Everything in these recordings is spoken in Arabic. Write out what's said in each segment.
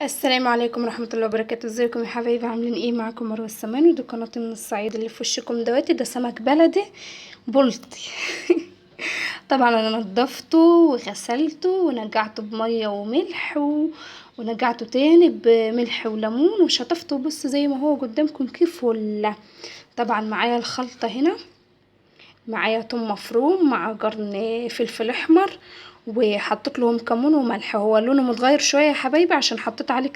السلام عليكم ورحمة الله وبركاته. ازيكم يا حبايبي؟ عاملين ايه؟ معاكم مروة السمان، ودي قناة من الصعيد. اللي في وشكم دواتي ده سمك بلدي بلطي. طبعا انا نضفته وغسلته ونقعته بمية وملح ونقعته تاني بملح وليمون وشطفته. بص زي ما هو قدامكم كيف. ولا طبعا معايا الخلطة هنا، معايا توم مفروم مع قرن فلفل احمر، وحطيت لهم كمون وملح. هو لونه متغير شويه يا حبايبي عشان حطيت عليه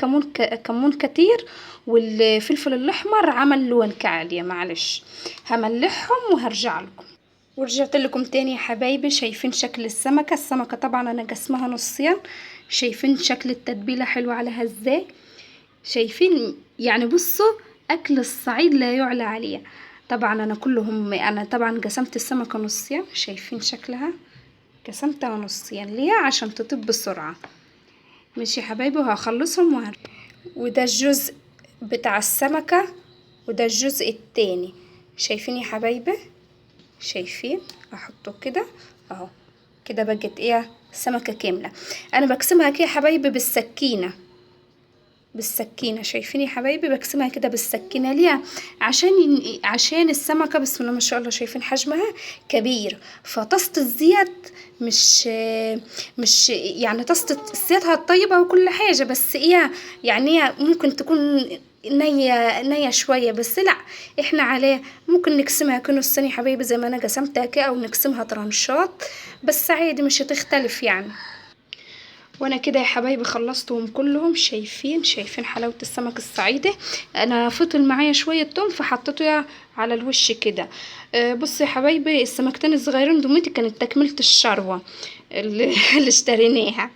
كمون كتير، والفلفل الاحمر عمل لون كعالية. معلش هملحهم وهرجع لكم. ورجعت لكم تاني يا حبايبي. شايفين شكل السمكة طبعا انا قسمها نصين. شايفين شكل التتبيلة حلوة عليها ازاي؟ شايفين يعني؟ بصوا، اكل الصعيد لا يعلى عليه. طبعا انا طبعا قسمت السمكة نصين. شايفين شكلها؟ قسمتها نصين ليه؟ عشان تطيب بسرعة. ماشي يا حبايبي، وهخلصهم وده الجزء بتاع السمكة، وده الجزء التاني. شايفين يا حبايبي؟ شايفين؟ احطه كده اهو. كده بقت ايه؟ سمكة كاملة. انا بقسمها كده يا حبايبي بالسكينة. شايفين يا حبايبي؟ بقسمها كده بالسكينة. ليه؟ عشان السمكة بسم الله ما شاء الله، شايفين حجمها كبير. فطاسة الزيت مش يعني طاسة الزيت هتطيبها وكل حاجة، بس ايه يعني؟ هي ممكن تكون نية شوية، بس لا، احنا عليه ممكن نقسمها كنص يا حبايبي زي ما انا قسمتها كده، او نقسمها طرنشات، بس عادي مش هتختلف يعني. وانا كده يا حبايبي خلصتهم كلهم. شايفين حلاوة السمك الصعيدي؟ انا فضل معايا شوية توم فحطيته على الوش كده. بص يا حبايبي، السمكتين الصغيرين دميتي كانت تكملة الشروة اللي, اللي اشتريناها.